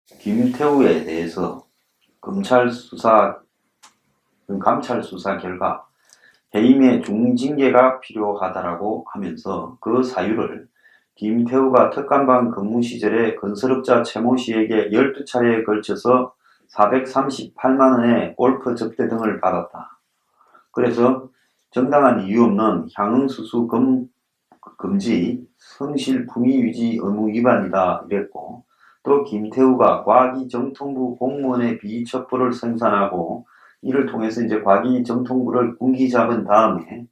김태우에 대해서 감찰 수사 결과 해임의 중징계가 필요하다라고 하면서 그 사유를 김태우가 특감반 근무 시절에 건설업자 최모 씨에게 12차례에 걸쳐서 438만원의 골프 접대 등을 받았다. 그래서 정당한 이유 없는 향응수수 금지, 성실 품위 유지 의무 위반이다 이랬고, 또 김태우가 과기정통부 공무원의 비첩보를 생산하고 이를 통해서 이제 과기정통부를 군기 잡은 다음에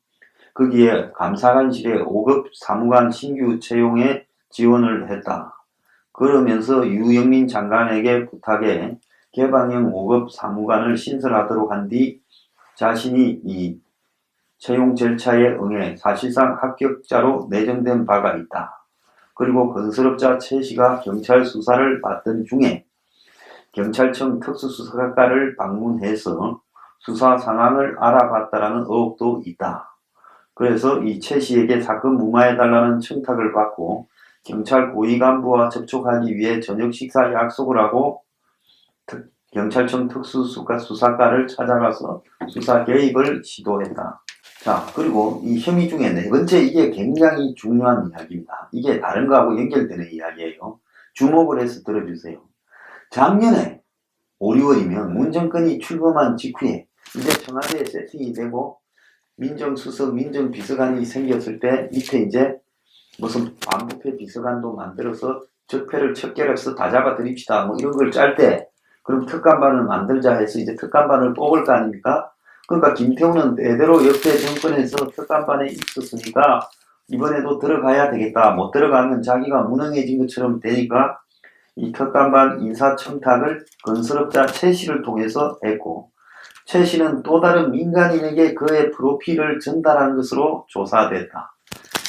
거기에 감사관실에 5급 사무관 신규 채용에 지원을 했다. 그러면서 유영민 장관에게 부탁해 개방형 5급 사무관을 신설하도록 한 뒤 자신이 이 채용 절차에 응해 사실상 합격자로 내정된 바가 있다. 그리고 건설업자 최 씨가 경찰 수사를 받던 중에 경찰청 특수수사과를 방문해서 수사 상황을 알아봤다라는 의혹도 있다. 그래서 이 최 씨에게 사건 무마해달라는 청탁을 받고 경찰 고위 간부와 접촉하기 위해 저녁 식사 약속을 하고 경찰청 특수수사과를 찾아가서 수사 개입을 시도했다. 자, 그리고 이 혐의 중에 네 번째, 이게 굉장히 중요한 이야기입니다. 이게 다른 거하고 연결되는 이야기예요. 주목을 해서 들어주세요. 작년에 5, 6월이면 문정권이 출범한 직후에 이제 청와대에 세팅이 되고 민정수석, 민정비서관이 생겼을 때 밑에 이제 무슨 반부패 비서관도 만들어서 적폐를 척결해서 다 잡아들입시다 뭐 이런 걸 짤 때, 그럼 특감반을 만들자 해서 이제 특감반을 뽑을 거 아닙니까? 그러니까 김태우는 대대로 역대 정권에서 특감반에 있었으니까 이번에도 들어가야 되겠다. 못 들어가면 자기가 무능해진 것처럼 되니까 이 특감반 인사청탁을 건설업자 최 씨를 통해서 했고, 최 씨는 또 다른 민간인에게 그의 프로필을 전달한 것으로 조사됐다.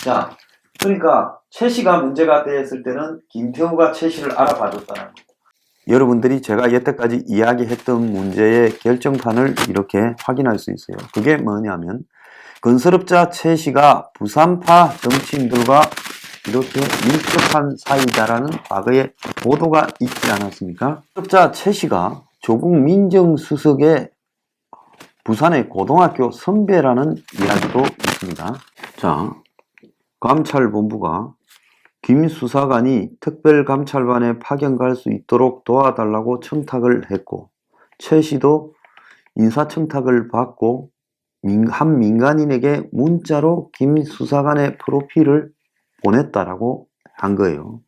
자, 그러니까 최 씨가 문제가 됐을 때는 김태우가 최 씨를 알아봐줬다는 거고, 여러분들이 제가 여태까지 이야기했던 문제의 결정판을 이렇게 확인할 수 있어요. 그게 뭐냐면 건설업자 최 씨가 부산파 정치인들과 이렇게 밀접한 사이다라는 과거에 보도가 있지 않았습니까? 건설업자 최 씨가 조국 민정수석의 부산의 고등학교 선배라는 이야기도 있습니다. 자, 감찰본부가 김 수사관이 특별감찰반에 파견 갈 수 있도록 도와달라고 청탁을 했고, 최 씨도 인사청탁을 받고 한 민간인에게 문자로 김 수사관의 프로필을 보냈다라고 한 거예요.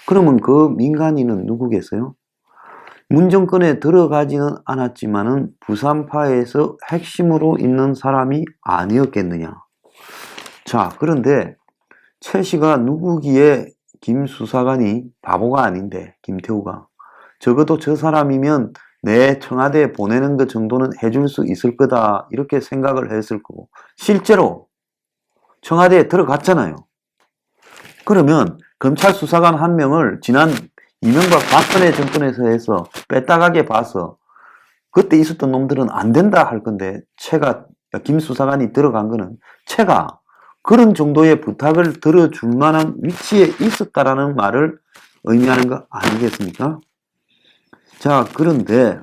그러면 그 민간인은 누구겠어요? 문정권에 들어가지는 않았지만은 부산파에서 핵심으로 있는 사람이 아니었겠느냐. 자, 그런데 최 씨가 누구기에 김 수사관이 바보가 아닌데, 김태우가 적어도 저 사람이면 내 청와대에 보내는 것 정도는 해줄 수 있을 거다 이렇게 생각을 했을 거고, 실제로 청와대에 들어갔잖아요. 그러면 검찰 수사관 한 명을 지난 이명박 박근혜 정권에서 해서 빼따가게 봐서 그때 있었던 놈들은 안 된다 할 건데, 김 수사관이 들어간 거는 채가 그런 정도의 부탁을 들어줄 만한 위치에 있었다라는 말을 의미하는 거 아니겠습니까? 자, 그런데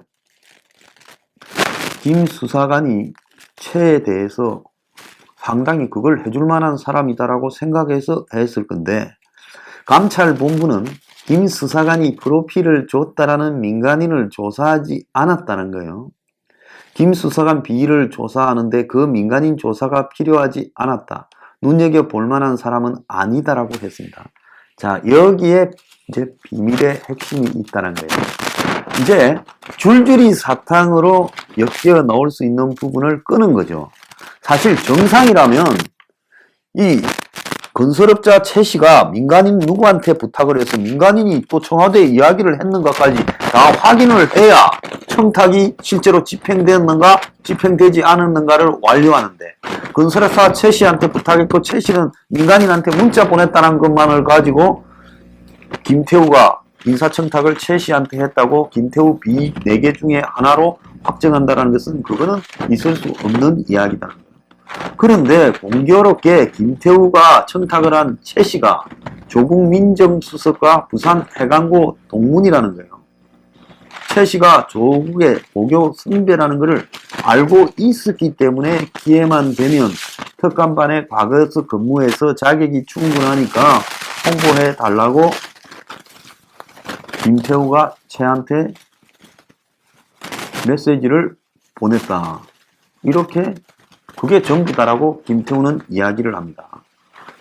김 수사관이 최에 대해서 상당히 그걸 해줄 만한 사람이다라고 생각해서 했을 건데, 감찰본부는 김 수사관이 프로필을 줬다라는 민간인을 조사하지 않았다는 거예요. 김 수사관 비위를 조사하는데 그 민간인 조사가 필요하지 않았다. 눈여겨볼 만한 사람은 아니다라고 했습니다. 자, 여기에 이제 비밀의 핵심이 있다는 거예요. 이제 줄줄이 사탕으로 엮여 넣을 수 있는 부분을 끄는 거죠. 사실 정상이라면 이 건설업자 최 씨가 민간인 누구한테 부탁을 해서 민간인이 또 청와대에 이야기를 했는가까지 다 확인을 해야 청탁이 실제로 집행되었는가 집행되지 않았는가를 완료하는데, 건설업자 최 씨한테 부탁했고 최 씨는 민간인한테 문자 보냈다는 것만을 가지고 김태우가 인사청탁을 최 씨한테 했다고 김태우 비 4개 중에 하나로 확정한다는 것은 그거는 있을 수 없는 이야기다. 그런데 공교롭게 김태우가 청탁을 한 최 씨가 조국 민정수석과 부산 해강고 동문이라는 거예요. 최 씨가 조국의 고교 선배라는 것을 알고 있었기 때문에 기회만 되면 특감반에 과거에서 근무해서 자격이 충분하니까 홍보해 달라고 김태우가 최한테 메시지를 보냈다. 이렇게 그게 전부다라고 김태우는 이야기를 합니다.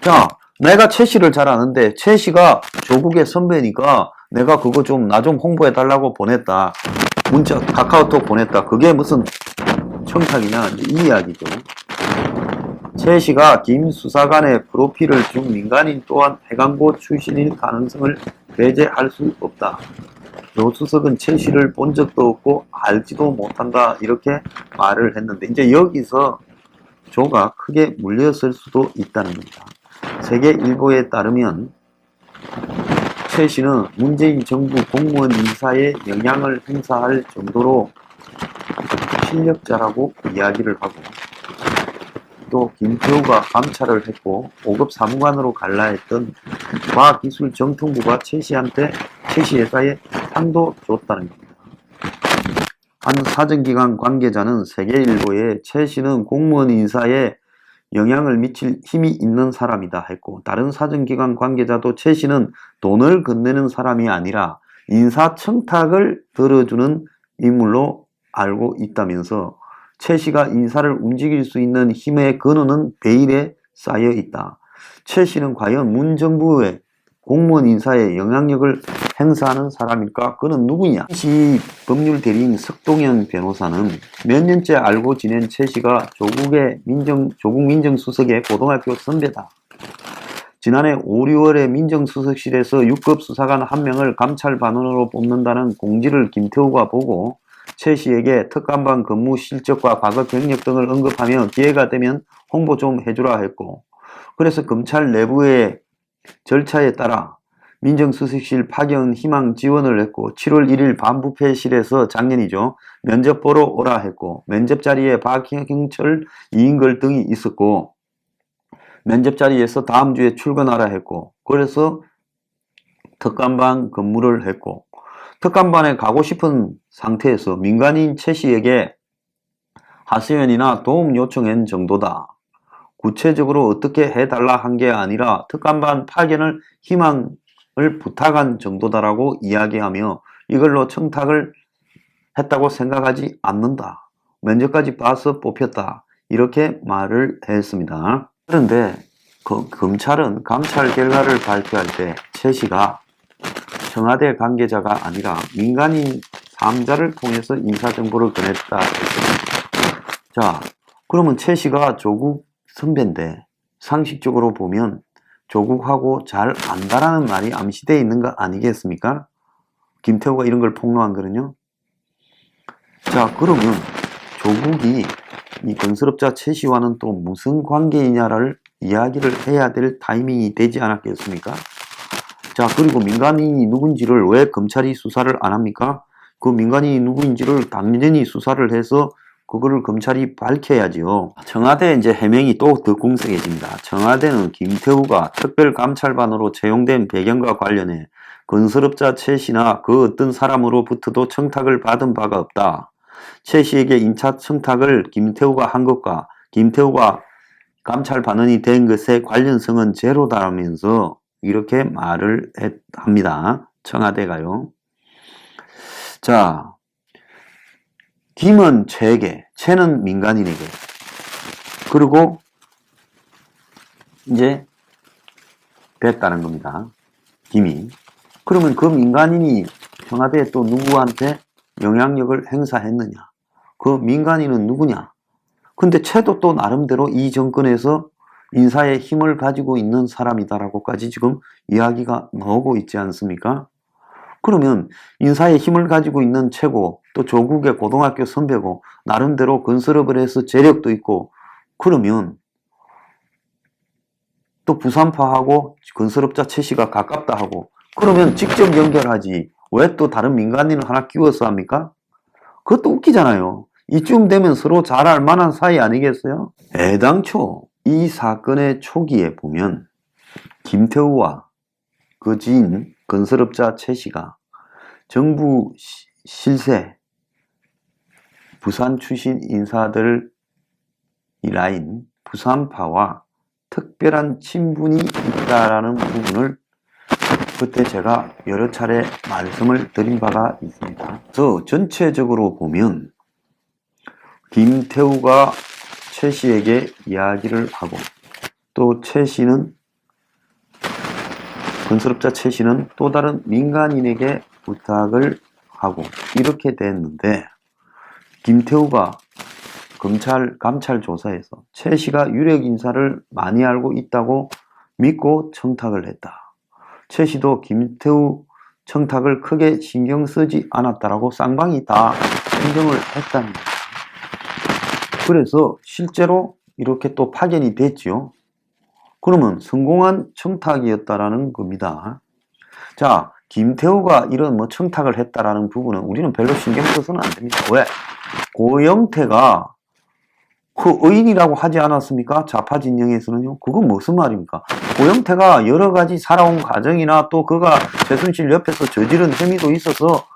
자, 내가 최 씨를 잘 아는데 최 씨가 조국의 선배니까 내가 그거 좀 나 좀 홍보해 달라고 보냈다. 문자 카카오톡 보냈다. 그게 무슨 청탁이냐 이 이야기죠. 최 씨가 김 수사관의 프로필을 준 민간인 또한 해관고 출신일 가능성을 배제할 수 없다. 조 수석은 최 씨를 본 적도 없고 알지도 못한다 이렇게 말을 했는데 이제 여기서 조가 크게 물렸을 수도 있다는 겁니다. 세계일보에 따르면 최 씨는 문재인 정부 공무원 인사에 영향을 행사할 정도로 실력자라고 이야기를 하고 또 김태우가 감찰을 했고 5급 사무관으로 갈라 했던 과학기술정통부가 최 씨한테 최 씨 회사에 상도 줬다는 겁니다. 한 사정기관 관계자는 세계일보에 최 씨는 공무원 인사에 영향을 미칠 힘이 있는 사람이다 했고 다른 사정기관 관계자도 최 씨는 돈을 건네는 사람이 아니라 인사청탁을 들어주는 인물로 알고 있다면서 최 씨가 인사를 움직일 수 있는 힘의 근원은 베일에 쌓여 있다. 최 씨는 과연 문 정부의 공무원 인사에 영향력을 행사하는 사람일까? 그는 누구냐? 시 법률 대리인 석동현 변호사는 몇 년째 알고 지낸 최 씨가 조국 민정수석의 고등학교 선배다. 지난해 5, 6월에 민정수석실에서 6급 수사관 1명을 감찰반원으로 뽑는다는 공지를 김태우가 보고 최 씨에게 특감반 근무 실적과 과거 경력 등을 언급하며 기회가 되면 홍보 좀 해주라 했고 그래서 검찰 내부의 절차에 따라 민정수석실 파견 희망 지원을 했고 7월 1일 반부패실에서 작년이죠. 면접 보러 오라 했고 면접 자리에 박형철, 이인걸 등이 있었고 면접 자리에서 다음 주에 출근하라 했고 그래서 특감반 근무를 했고 특감반에 가고 싶은 상태에서 민간인 최 씨에게 하소연이나 도움 요청한 정도다. 구체적으로 어떻게 해달라 한 게 아니라 특감반 파견을 희망을 부탁한 정도다라고 이야기하며 이걸로 청탁을 했다고 생각하지 않는다. 면접까지 봐서 뽑혔다. 이렇게 말을 했습니다. 그런데 검찰은 감찰 결과를 발표할 때 최 씨가 청와대 관계자가 아니라 민간인 3자를 통해서 인사정보를 전했다. 자, 그러면 최 씨가 조국 선배인데 상식적으로 보면 조국하고 잘 안다라는 말이 암시되어 있는 거 아니겠습니까? 김태우가 이런 걸 폭로한 거는요. 자, 그러면 조국이 이 건설업자 최 씨와는 또 무슨 관계이냐를 이야기를 해야 될 타이밍이 되지 않았겠습니까? 자, 그리고 민간인이 누군지를 왜 검찰이 수사를 안 합니까? 그 민간인이 누구인지를 당연히 수사를 해서 그거를 검찰이 밝혀야지요. 청와대 이제 해명이 또 더 궁색해집니다. 청와대는 김태우가 특별감찰반으로 채용된 배경과 관련해 건설업자 최 씨나 그 어떤 사람으로부터도 청탁을 받은 바가 없다. 최 씨에게 인차 청탁을 김태우가 한 것과 김태우가 감찰반원이 된 것의 관련성은 제로다라면서 이렇게 말을 합니다. 청와대가요. 자, 김은 최에게, 최는 민간인에게, 그리고 이제 됐다는 겁니다. 김이. 그러면 그 민간인이 청와대에 또 누구한테 영향력을 행사했느냐? 그 민간인은 누구냐? 근데 최도 또 나름대로 이 정권에서 인사에 힘을 가지고 있는 사람이다라고까지 지금 이야기가 나오고 있지 않습니까? 그러면 인사에 힘을 가지고 있는 최고, 또 조국의 고등학교 선배고 나름대로 건설업을 해서 재력도 있고 그러면 또 부산파하고 건설업자 최 씨가 가깝다 하고 그러면 직접 연결하지 왜 또 다른 민간인을 하나 끼워서 합니까? 그것도 웃기잖아요. 이쯤 되면 서로 잘 알만한 사이 아니겠어요? 애당초 이 사건의 초기에 보면 김태우와 그 지인 건설업자 최 씨가 정부 실세 부산 출신 인사들 이 라인 부산파와 특별한 친분이 있다라는 부분을 그때 제가 여러 차례 말씀을 드린 바가 있습니다. 그래서 전체적으로 보면 김태우가 최 씨에게 이야기를 하고 또 최 씨는 건설업자 최 씨는 또 다른 민간인에게 부탁을 하고 이렇게 됐는데 김태우가 감찰 조사에서 최 씨가 유력 인사를 많이 알고 있다고 믿고 청탁을 했다. 최 씨도 김태우 청탁을 크게 신경 쓰지 않았다라고 쌍방이 다 인정을 했답니다. 그래서 실제로 이렇게 또 파견이 됐죠. 그러면 성공한 청탁이었다라는 겁니다. 자, 김태우가 이런 뭐 청탁을 했다라는 부분은 우리는 별로 신경 써서는 안 됩니다. 왜? 고영태가 그 의인이라고 하지 않았습니까? 좌파 진영에서는요. 그건 무슨 말입니까? 고영태가 여러 가지 살아온 과정이나 또 그가 최순실 옆에서 저지른 혐의도 있어서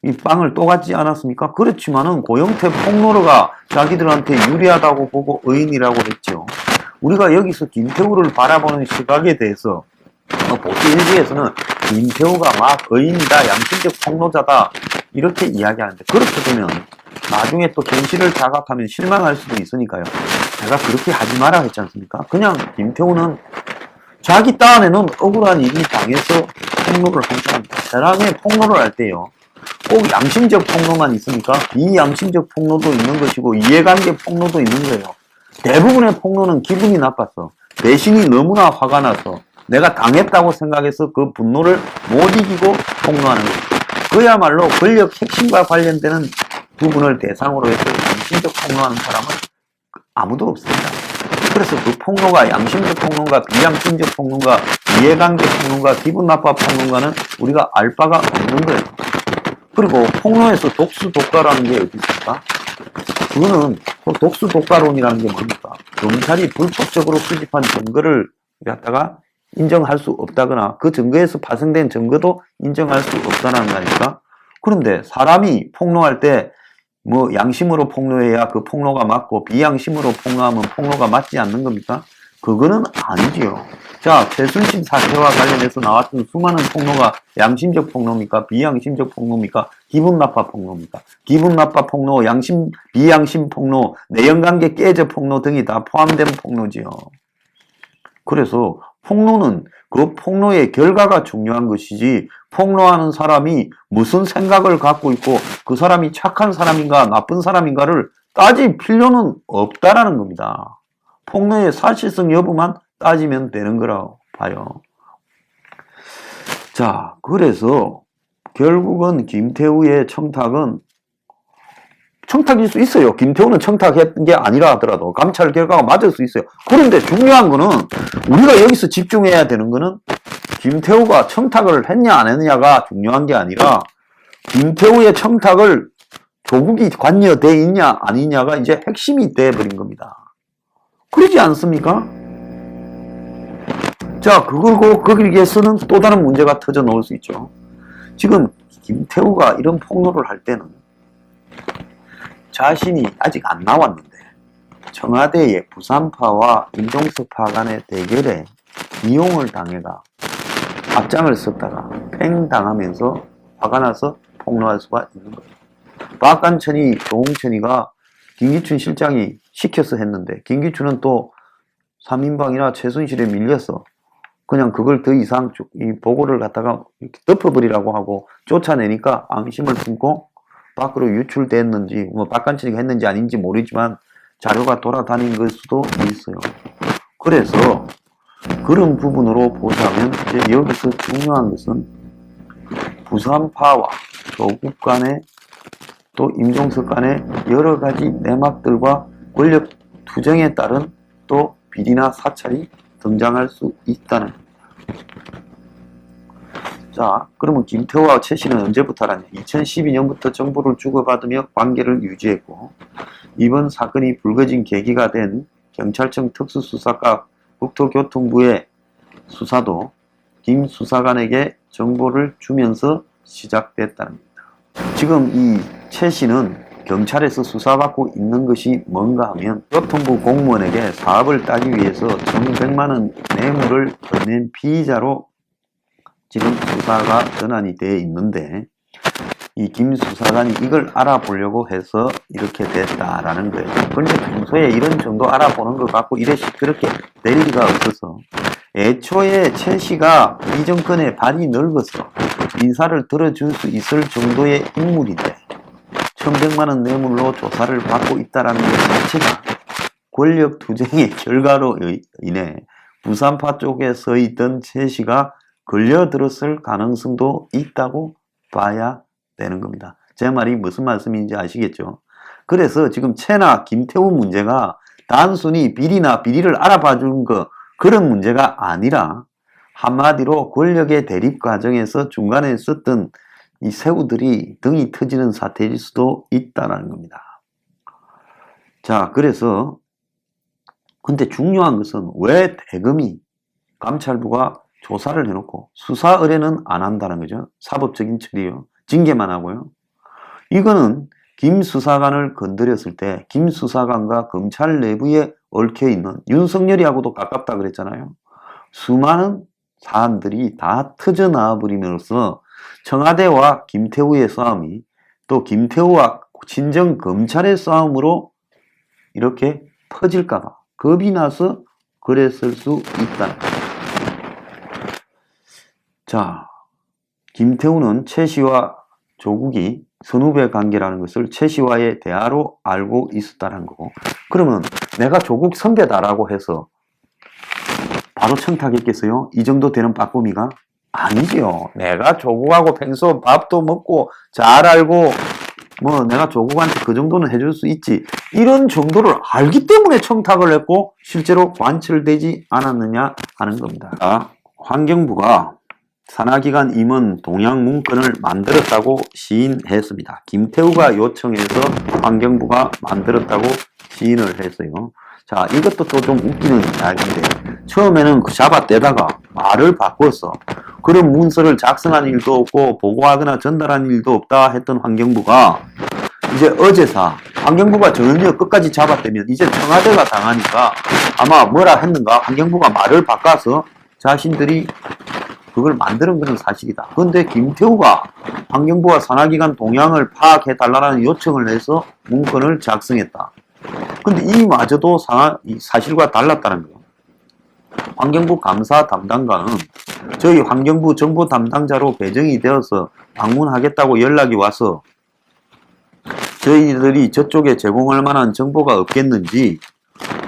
이 빵을 또 갖지 않았습니까? 그렇지만은 고영태 폭로가 자기들한테 유리하다고 보고 의인이라고 했죠. 우리가 여기서 김태우를 바라보는 시각에 대해서 보수 일지에서는 김태우가 막 의인이다, 양심적 폭로자다 이렇게 이야기하는데 그렇게 되면 나중에 또 현실을 자각하면 실망할 수도 있으니까요. 제가 그렇게 하지 마라 했지 않습니까? 그냥 김태우는 자기 딴에는 억울한 일이 당해서 폭로를 한 사람입니다. 사람의 폭로를 할 때요. 꼭 양심적 폭로만 있습니까? 비양심적 폭로도 있는 것이고 이해관계 폭로도 있는 거예요. 대부분의 폭로는 기분이 나빠서 배신이 너무나 화가 나서 내가 당했다고 생각해서 그 분노를 못 이기고 폭로하는 거예요. 그야말로 권력 핵심과 관련되는 부분을 대상으로 해서 양심적 폭로하는 사람은 아무도 없습니다. 그래서 그 폭로가 양심적 폭로인가 비양심적 폭로인가 이해관계 폭로인가 기분 나빠 폭로인가는 우리가 알 바가 없는 거예요. 그리고 폭로에서 독수독가라는 게 어디 있습니까? 그거는 독수독가론이라는 게 뭡니까? 검찰이 불법적으로 수집한 증거를 갖다가 인정할 수 없다거나 그 증거에서 파생된 증거도 인정할 수 없다는 거 아닙니까? 그런데 사람이 폭로할 때 뭐 양심으로 폭로해야 그 폭로가 맞고 비양심으로 폭로하면 폭로가 맞지 않는 겁니까? 그거는 아니지요. 자, 최순실 사태와 관련해서 나왔던 수많은 폭로가 양심적 폭로입니까? 비양심적 폭로입니까? 기분 나빠 폭로입니까? 기분 나빠 폭로, 비양심 폭로, 내연관계 깨져 폭로 등이 다 포함된 폭로지요. 그래서 폭로는 그 폭로의 결과가 중요한 것이지 폭로하는 사람이 무슨 생각을 갖고 있고 그 사람이 착한 사람인가 나쁜 사람인가를 따질 필요는 없다라는 겁니다. 폭로의 사실성 여부만 따지면 되는 거라고 봐요. 자, 그래서 결국은 김태우의 청탁은 청탁일 수 있어요. 김태우는 청탁했던 게 아니라 하더라도 감찰 결과가 맞을 수 있어요. 그런데 중요한 거는 우리가 여기서 집중해야 되는 거는 김태우가 청탁을 했냐 안 했냐가 중요한 게 아니라 김태우의 청탁을 조국이 관여돼 있냐 아니냐가 이제 핵심이 돼버린 겁니다. 그러지 않습니까? 자, 거기에서는 또 다른 문제가 터져 나올 수 있죠. 지금 김태우가 이런 폭로를 할 때는 자신이 아직 안 나왔는데 청와대의 부산파와 임종석파 간의 대결에 이용을 당해가 앞장을 섰다가 팽당하면서 화가 나서 폭로할 수가 있는 거예요. 박관천이, 조홍천이가 김기춘 실장이 시켜서 했는데 김기춘은 또 3인방이나 최순실에 밀려서 그냥 그걸 더 이상 이 보고를 갖다가 이렇게 덮어버리라고 하고 쫓아내니까 앙심을 품고 밖으로 유출됐는지 뭐 박관천이가 했는지 아닌지 모르지만 자료가 돌아다닌 걸 수도 있어요. 그래서 그런 부분으로 보자면 이제 여기서 중요한 것은 부산파와 조국 간의 또 임종석 간의 여러 가지 내막들과 권력 투쟁에 따른 또 비리나 사찰이 등장할 수 있다는 겁니다. 자, 그러면 김태우와 최 씨는 언제부터 알았냐? 2012년부터 정보를 주고받으며 관계를 유지했고 이번 사건이 불거진 계기가 된 경찰청 특수수사과 국토교통부의 수사도 김 수사관에게 정보를 주면서 시작됐다는 겁니다. 지금 이 최 씨는 경찰에서 수사받고 있는 것이 뭔가 하면 교통부 공무원에게 사업을 따기 위해서 1,100만 원 뇌물을 건넨 피의자로 지금 수사가 전환이 되어 있는데, 이 김 수사관이 이걸 알아보려고 해서 이렇게 됐다라는 거예요. 그런데 평소에 이런 정도 알아보는 것 갖고 이래 시끄럽게 될 리가 없어서, 애초에 최 씨가 이 정권의 발이 넓어서 인사를 들어줄 수 있을 정도의 인물인데 1,100만 원 뇌물로 조사를 받고 있다는 것 자체가 권력 투쟁의 결과로 인해 부산파 쪽에 서 있던 최 씨가 걸려들었을 가능성도 있다고 봐야 되는 겁니다. 제 말이 무슨 말씀인지 아시겠죠? 그래서 지금 최나 김태우 문제가 단순히 비리나 비리를 알아봐 주는 거, 그런 문제가 아니라 한마디로 권력의 대립 과정에서 중간에 썼던 이 새우들이 등이 터지는 사태일 수도 있다는 겁니다. 자, 그래서 근데 중요한 것은 왜 대검이 감찰부가 조사를 해놓고 수사 의뢰는 안 한다는 거죠. 사법적인 처리요. 징계만 하고요. 이거는 김 수사관을 건드렸을 때 김 수사관과 검찰 내부에 얽혀있는, 윤석열이하고도 가깝다 그랬잖아요. 수많은 사안들이 다 터져나와 버림으로써 청와대와 김태우의 싸움이 또 김태우와 친정 검찰의 싸움으로 이렇게 퍼질까봐 겁이 나서 그랬을 수 있다. 자, 김태우는 최 씨와 조국이 선후배 관계라는 것을 최 씨와의 대화로 알고 있었다는 거고, 그러면 내가 조국 선배다라고 해서 바로 청탁했겠어요? 이 정도 되는 빠꾸미가? 아니죠. 내가 조국하고 평소 밥도 먹고 잘 알고 뭐 내가 조국한테 그 정도는 해줄 수 있지, 이런 정도를 알기 때문에 청탁을 했고 실제로 관철되지 않았느냐 하는 겁니다. 환경부가 산하기관 임원 동향 문건을 만들었다고 시인했습니다. 김태우가 요청해서 환경부가 만들었다고 시인을 했어요. 자, 이것도 또 좀 웃기는 이야기인데, 처음에는 그 잡아떼다가 말을 바꿔서 그런 문서를 작성한 일도 없고 보고하거나 전달한 일도 없다 했던 환경부가 이제 어제사 환경부가 전혀 끝까지 잡아떼면 이제 청와대가 당하니까 아마 뭐라 했는가, 환경부가 말을 바꿔서 자신들이 그걸 만드는 것은 사실이다. 그런데 김태우가 환경부와 산하기관 동향을 파악해달라는 요청을 해서 문건을 작성했다. 근데 이마저도 사실과 달랐다는 거예요. 환경부 감사 담당관은 저희 환경부 정보 담당자로 배정이 되어서 방문하겠다고 연락이 와서 저희들이 저쪽에 제공할 만한 정보가 없겠는지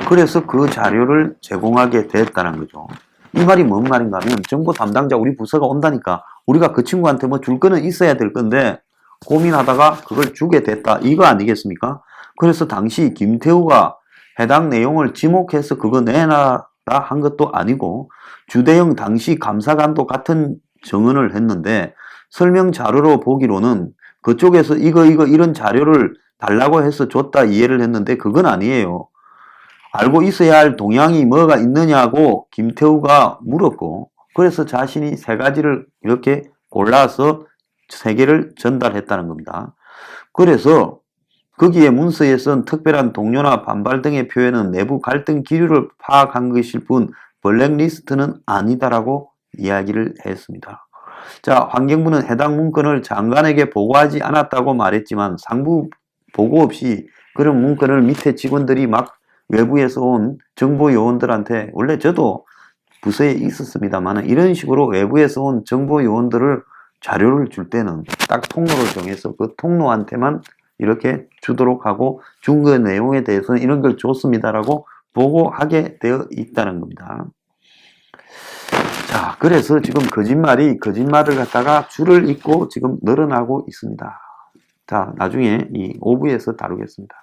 그래서 그 자료를 제공하게 됐다는 거죠. 이 말이 뭔 말인가 하면 정보 담당자 우리 부서가 온다니까 우리가 그 친구한테 뭐 줄 거는 있어야 될 건데 고민하다가 그걸 주게 됐다, 이거 아니겠습니까? 그래서 당시 김태우가 해당 내용을 지목해서 그거 내놔라 한 것도 아니고 주대영 당시 감사관도 같은 정언을 했는데 설명 자료로 보기로는 그쪽에서 이거 이런 자료를 달라고 해서 줬다 이해를 했는데 그건 아니에요. 알고 있어야 할 동향이 뭐가 있느냐고 김태우가 물었고, 그래서 자신이 세 가지를 이렇게 골라서 세 개를 전달했다는 겁니다. 그래서 거기에 문서에 쓴 특별한 동료나 반발 등의 표현은 내부 갈등 기류를 파악한 것일 뿐 블랙리스트는 아니다라고 이야기를 했습니다. 자, 환경부는 해당 문건을 장관에게 보고하지 않았다고 말했지만 상부 보고 없이 그런 문건을 밑에 직원들이 막 외부에서 온 정보 요원들한테, 원래 저도 부서에 있었습니다만 이런 식으로 외부에서 온 정보 요원들을 자료를 줄 때는 딱 통로를 정해서 그 통로한테만 이렇게 주도록 하고 준 그 내용에 대해서는 이런 걸 줬습니다라고 보고하게 되어 있다는 겁니다. 자, 그래서 지금 거짓말이 거짓말을 갖다가 줄을 잇고 지금 늘어나고 있습니다. 자, 나중에 이 5부에서 다루겠습니다.